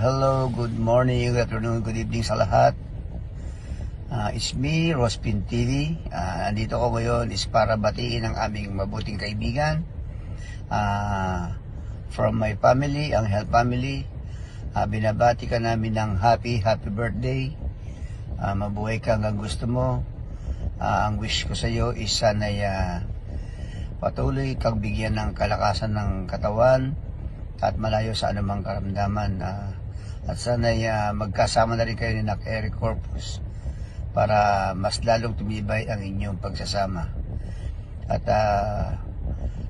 hello, good morning, good afternoon, good evening sa lahat. It's me, Rospin TV. Nandito ko ngayon is para batiin ang aming mabuting kaibigan from my family, ang Health Family. Binabati ka namin ng happy birthday. Mabuhay ka hanggang gusto mo. Ang wish ko sa iyo is sana'y patuloy kang bigyan ng kalakasan ng katawan at malayo sa anumang karamdaman, at sana'y magkasama na rin kayo ni Nak Eric Corpus para mas lalong tumibay ang inyong pagsasama. At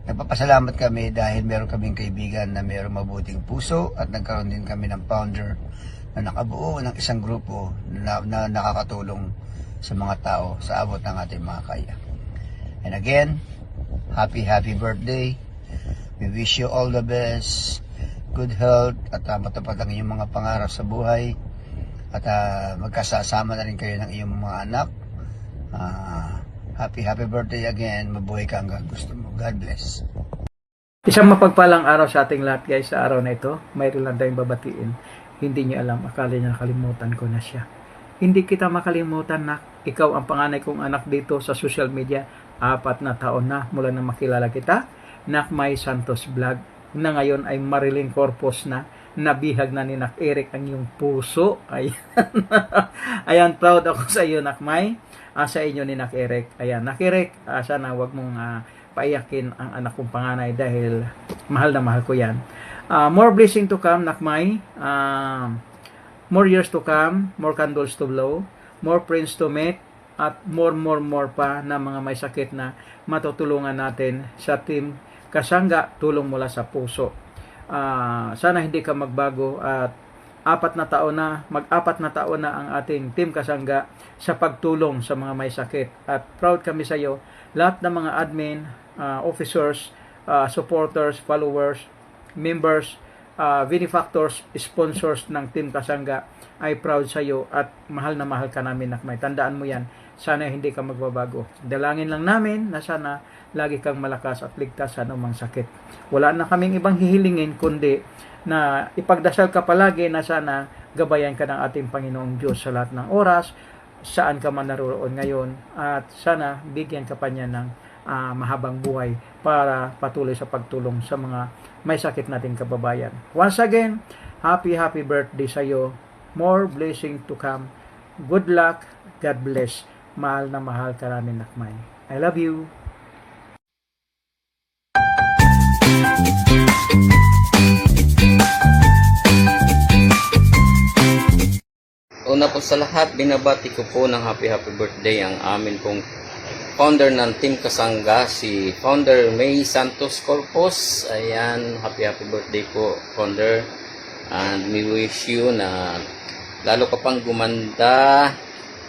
nagpapasalamat kami dahil meron kaming kaibigan na meron mabuting puso, at nagkaroon din kami ng founder na nakabuo ng isang grupo na nakakatulong sa mga tao sa abot ng ating mga kaya. And again, happy birthday. We wish you all the best, good health, at matupad ang iyong mga pangarap sa buhay, at magkasama na rin kayo ng iyong mga anak. Happy birthday again. Mabuhay ka hanggang gusto mo. God bless. Isang mapagpalang araw sa ating lahat, guys. Sa araw na ito, mayroon lang tayong babatiin. Hindi niyo alam, akala niya nakalimutan ko na siya. Hindi kita makalimutan, Nak. Ikaw ang panganay kong anak dito sa social media. 4 na taon na mula na makilala kita. Nak May Santos Vlog, na ngayon ay Marilyn Corpus na, nabihag na ni Nak Eric ang iyong puso. Ayan. Ayan, proud ako sa iyo, Nak May, sa inyo ni Nak Eric. Ayan, Nak Eric, sana wag mong paiyakin ang anak kong panganay dahil mahal na mahal ko yan. More blessing to come, Nak May. More years to come, more candles to blow, more friends to meet, at more pa na mga may sakit na matutulungan natin sa Team Kasangga, tulong mula sa puso. Sana hindi ka magbago, at mag-4 na taon na ang ating Team Kasangga sa pagtulong sa mga may sakit. At proud kami sa iyo, lahat ng mga admin, officers, supporters, followers, members, benefactors, sponsors ng Team Kasangga ay proud sa iyo, at mahal na mahal ka namin, Nak May. Tandaan mo yan. Sana hindi ka magbabago. Dalangin lang namin na sana lagi kang malakas at ligtas sa anumang sakit. Wala na kaming ibang hihilingin kundi na ipagdasal ka palagi na sana gabayan ka ng ating Panginoong Diyos sa lahat ng oras, saan ka man naroon ngayon, at sana bigyan ka pa niya ng mahabang buhay para patuloy sa pagtulong sa mga may sakit nating kababayan. Once again, happy birthday sa iyo. More blessing to come. Good luck. God bless. Mahal na mahal ka namin, Nak May. I love you. Una po sa lahat, binabati ko po ng happy birthday ang amin pong founder ng Team Kasangga, si Founder May Santos Corpus. Ayan, happy birthday po, Founder. And we wish you na lalo ka pang gumanda,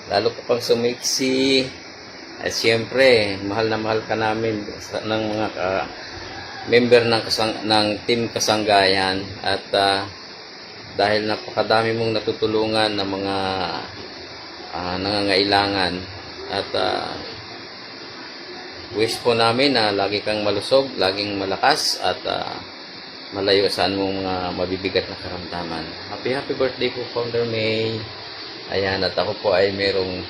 lalo ka pang sumiksi. At siyempre, mahal na mahal ka namin ng mga member ng Team Kasanggayan. At dahil napakadami mong natutulungan ng mga nangangailangan, at wish po namin na lagi kang malusog, laging malakas, at malayo saan mong mabibigat na karamdaman. Happy birthday po, Founder May. Ayan, at ako po ay merong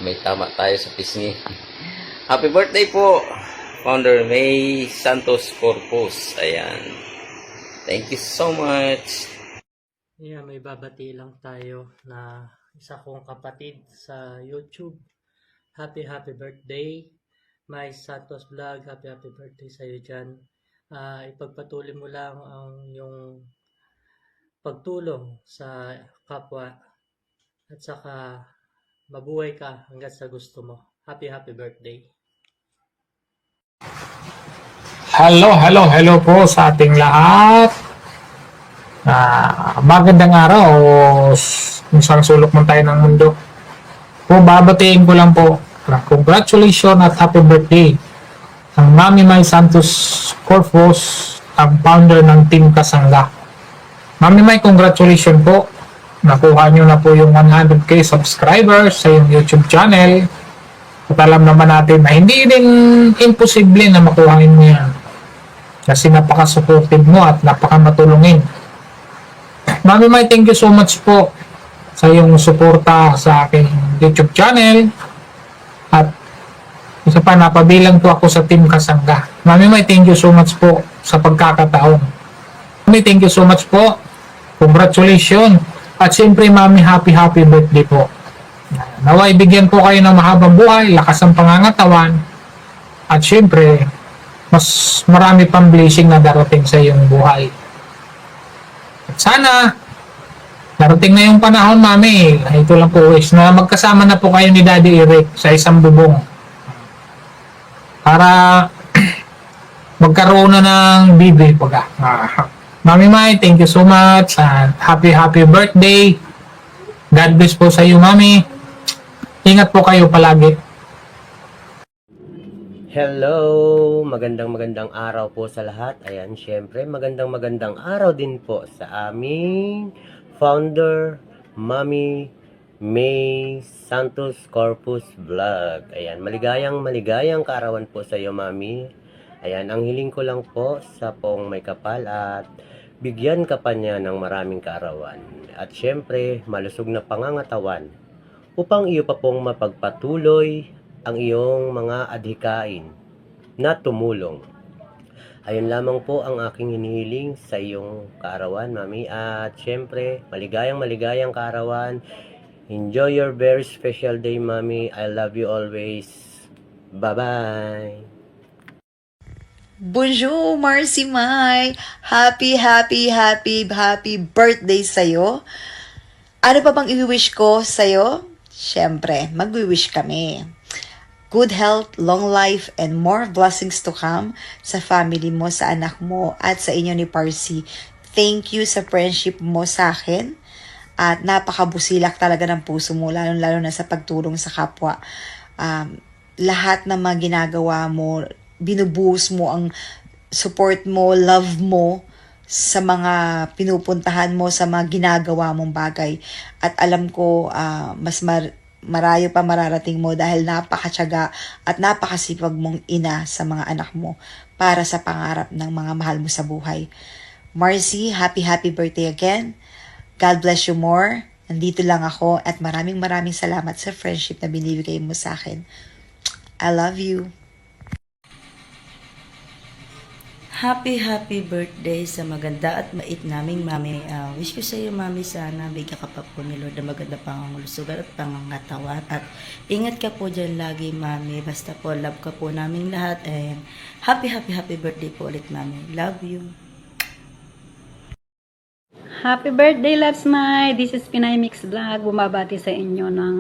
may tama tayo sa pisngi. Happy birthday po, Founder May Santos Corpus. Ayan. Thank you so much. Yeah, may babati lang tayo na isa kong kapatid sa YouTube. Happy birthday, May Santos Vlog. Happy birthday sa iyo dyan. Ipagpatuloy mo lang ang yung pagtulong sa kapwa, at saka mabuhay ka hanggang sa gusto mo. Happy birthday. Hello po sa ating lahat. Magandang araw kung saan sulok man tayo ng mundo. Babatiin ko lang po. Congratulations at happy birthday ang Mami May Santos Corpus, ang founder ng Team Kasangga. Mami May, congratulations po. Nakuha nyo na po yung 100k subscribers sa yung YouTube channel. At alam naman natin na hindi din imposible na makuhain mo yan. Kasi napaka-supportive mo at napaka-matulungin. Mami May, thank you so much po sa iyong suporta sa aking YouTube channel. At isa pa, napabilang po ako sa Team Kasangga. Mami May, thank you so much po sa pagkakataon. Mami, thank you so much po. Congratulations. At siyempre, Mami, happy birthday po. Naway bigyan ko kayo ng mahabang buhay, lakas ng pangangatawan. At siyempre, mas marami pang blessing na darating sa iyong buhay. At sana, darating na yung panahon, Mami. Ito lang po is na magkasama na po kayo ni Daddy Eric sa isang bubong. Para magkaroon na ng bibi pag Mami May, thank you so much. And happy birthday. God bless po sa iyo, Mami. Ingat po kayo palagi. Hello! Magandang araw po sa lahat. Ayan, syempre, magandang araw din po sa aming founder, Mami May Santos Corpus Vlog. Ayan, maligayang kaarawan po sa iyo, Mami. Ayan, ang hiling ko lang po sa pong may kapal at bigyan ka pa niya ng maraming kaarawan. At syempre, malusog na pangangatawan upang iyo pa pong mapagpatuloy ang iyong mga adhikain na tumulong. Ayun lamang po ang aking hinihiling sa iyong kaarawan, Mami. At syempre, maligayang kaarawan. Enjoy your very special day, Mami. I love you always. Bye-bye! Bonjour, Marcy May! Happy birthday sa'yo! Ano pa bang i-wish ko sa'yo? Siyempre, mag-wish kami. Good health, long life, and more blessings to come sa family mo, sa anak mo, at sa inyo ni Parsi. Thank you sa friendship mo sa akin. At napakabusilak talaga ng puso mo, lalo na sa pagtulong sa kapwa. Lahat ng mga ginagawa mo, binubuhos mo ang support mo, love mo sa mga pinupuntahan mo, sa mga ginagawa mong bagay. At alam ko, mas marayo pa mararating mo dahil napakatyaga at napakasipag mong ina sa mga anak mo para sa pangarap ng mga mahal mo sa buhay. Marcy, happy birthday again. God bless you more. Nandito lang ako at maraming salamat sa friendship na binibigay mo sa akin. I love you. Happy birthday sa maganda at mait naming mami. Wish ko sa iyo, mami, sana bigyan ka pa po ni Lord na maganda pangangulusugan at pangangatawan. At ingat ka po dyan lagi, mami. Basta po, love ka po namin lahat. And happy birthday po ulit, mami. Love you. Happy birthday, Loves My! This is Pinay Mix Vlog. Bumabati sa inyo ng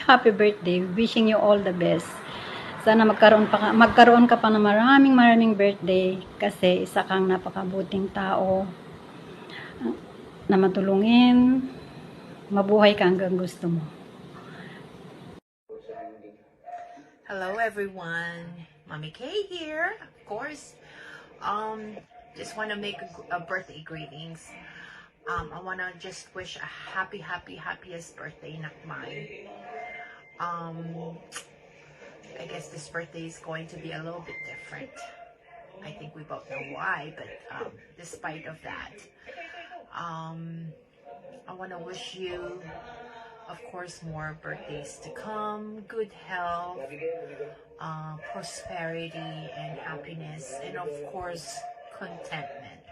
happy birthday. Wishing you all the best. Sana magkaroon ka pa ng maraming birthday kasi isa kang napakabuting tao na matulungin, mabuhay ka hanggang gusto mo. Hello everyone, Mommy K here, of course. Just want to make a birthday greetings. I want to just wish a happiest birthday, Nakmay. I guess this birthday is going to be a little bit different. I think we both know why, but despite of that, I want to wish you, of course, more birthdays to come, good health, prosperity and happiness, and of course, contentment.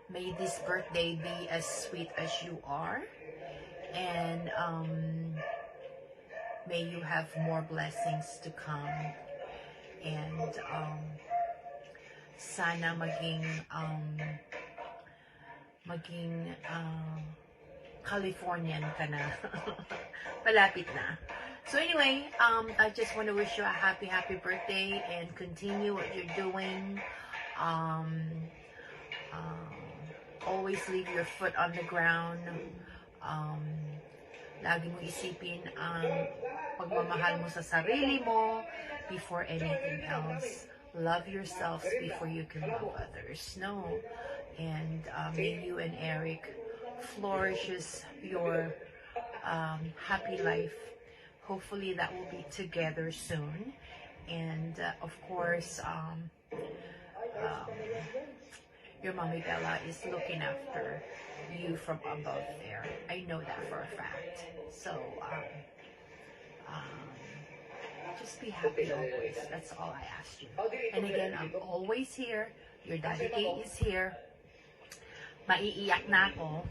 May this birthday be as sweet as you are. And may you have more blessings to come. And sana maging Californian ka na. Palapit na. So anyway, I just want to wish you a happy birthday and continue what you're doing. Always leave your foot on the ground. Lagi mo isipin ang pagmamahal mo sa sarili mo before anything else. Love yourselves before you can love others. No. And may you and Eric flourishes your happy life. Hopefully that will be together soon. And of course, your mommy Bella is looking after you from above there. I know that for a fact. So, just be happy always. That's all I ask you. And again, I'm always here. Your Daddy K is here. Maiiyak na ako.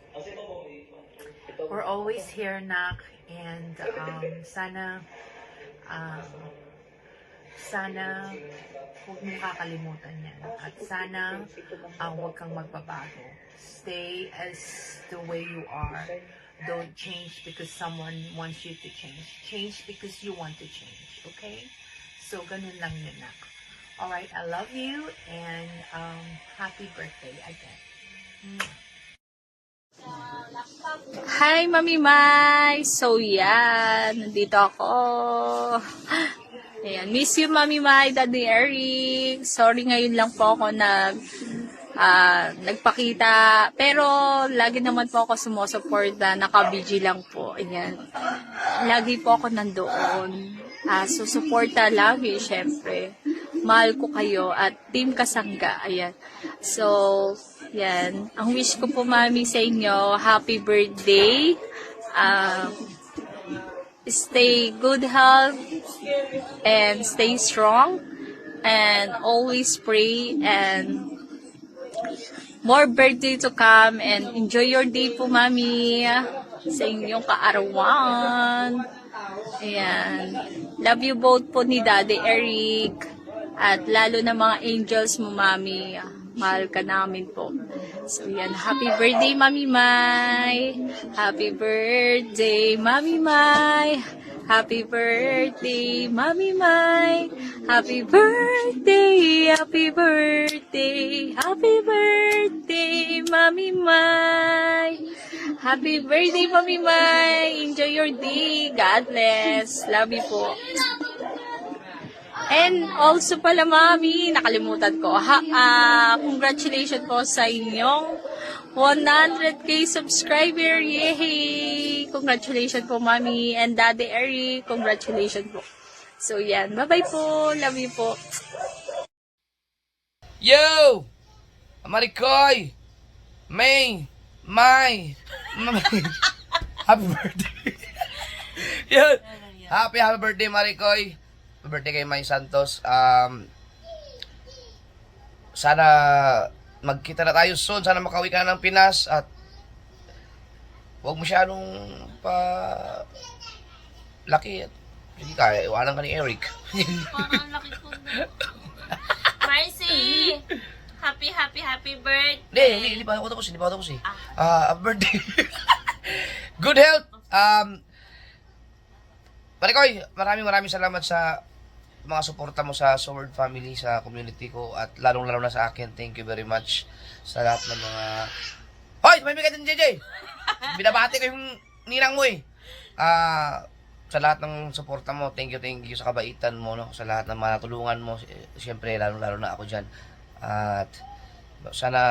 We're always here, Nak. And sana huwag mong kakalimutan yan. At sana huwag kang magbabago. Stay as the way you are. Don't change because someone wants you to change. Change because you want to change. Okay? So, ganun lang yun, Nak. Alright, I love you and happy birthday again. Hi, Mami Mai! So, yan. Nandito ako. Ayan. Miss you, Mami Mai, Daddy Eric. Sorry, ngayon lang po ako nagpakita. Pero, lagi naman po ako sumusuporta. Naka-BG lang po. Ayan. Lagi po ako nandoon. Susuporta lagi, syempre. Mahal ko kayo at Team Kasangga. Ayan. So, yan. Ang wish ko po, Mami, sa inyo, happy birthday. Stay good health and stay strong and always pray and more birthday to come and enjoy your day po, Mami, sa inyong kaarawan. Ayan. Love you both po ni Daddy Eric at lalo na mga angels mo, Mami. Mahal ka namin po. So, yan. Happy birthday, Mami Mai. Happy birthday, Mami Mai. Happy birthday, Mami Mai. Happy birthday, happy birthday, happy birthday, Mami Mai. Happy birthday, Mami Mai. Enjoy your day. God bless. Love you po. And also pala, Mami, nakalimutan ko. Congratulations po sa inyong 100k subscriber. Yay! Congratulations po, Mami. And Daddy Eric, congratulations po. So, yan. Bye-bye po. Love you po. Yo! Marikoy! May! Happy birthday! Yun! Happy birthday, Marikoy! Happy birthday kay May Santos. Sana magkita na tayo soon. Sana makauwi ka na ng Pinas at huwag masyadong laki. Sige ka, iwanan ka ni Eric. Parang laki ko na. Marcy! Happy birthday! Hindi pa ako tapos. Happy birthday. Good health. Marikoy, maraming salamat sa mga suporta mo sa Sword Family, sa community ko, at lalong-lalo na sa akin. Thank you very much sa lahat ng mga... Hoy! Tumahimik ka din, JJ! Binabati ko yung ninang mo eh. Sa lahat ng suporta mo, thank you sa kabaitan mo, no? Sa lahat ng mga natulungan mo. Siyempre, lalong-lalo na ako dyan. At sana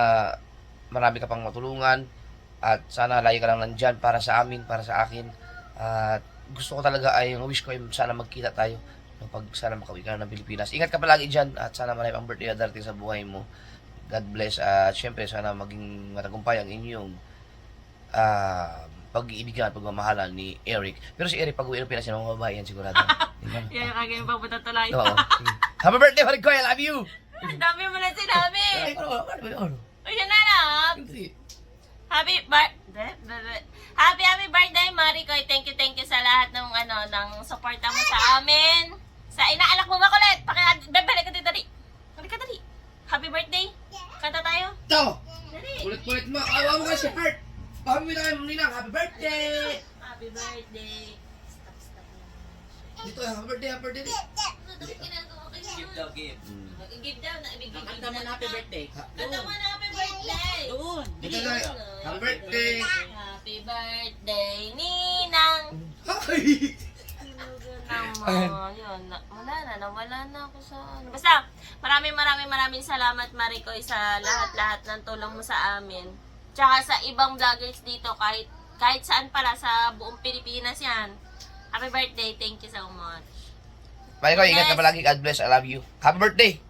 marami ka pang matulungan. At sana lagi ka lang nandyan para sa amin, para sa akin. At gusto ko talaga ay, wish ko ay sana magkita tayo. Pag sana makauwi ka na ng Pilipinas. Ingat ka palagi dyan at sana marami pang birthday na darating sa buhay mo. God bless. At syempre sana maging matagumpay ang inyong pag-iibigan at pagmamahalan ni Eric. Pero si Eric pag-uwi ng Pinas yan, mga babae yan sigurado. Yan yung aking pagpatatulay. Oo. Happy birthday, Marikoy! I love you! Ang dami mo na sinabi! Uy, nananap! Happy birthday, Marikoy. Thank you sa lahat ng ng suporta mo sa amin. Sa inaalak mo ba kulit? Bebele ka dali. Halika dali. Happy birthday. Kanta tayo. Ito! Dali. Kulit mo. Awa mo kasi heart. Pahami na kayo ninang. Happy birthday! Happy birthday. Dito, happy birthday. Give daw. Kanta mo na happy birthday. Doon. Dito na. Happy birthday. Happy birthday, Ninang. Hi! Nawala na ako sa Basta, maraming salamat, Marikoy, sa lahat-lahat ng tulong mo sa amin. Tsaka sa ibang vloggers dito, kahit saan pala sa buong Pilipinas yan. Happy birthday, thank you so much. Marikoy, ingat ka palagi. God bless. I love you. Happy birthday!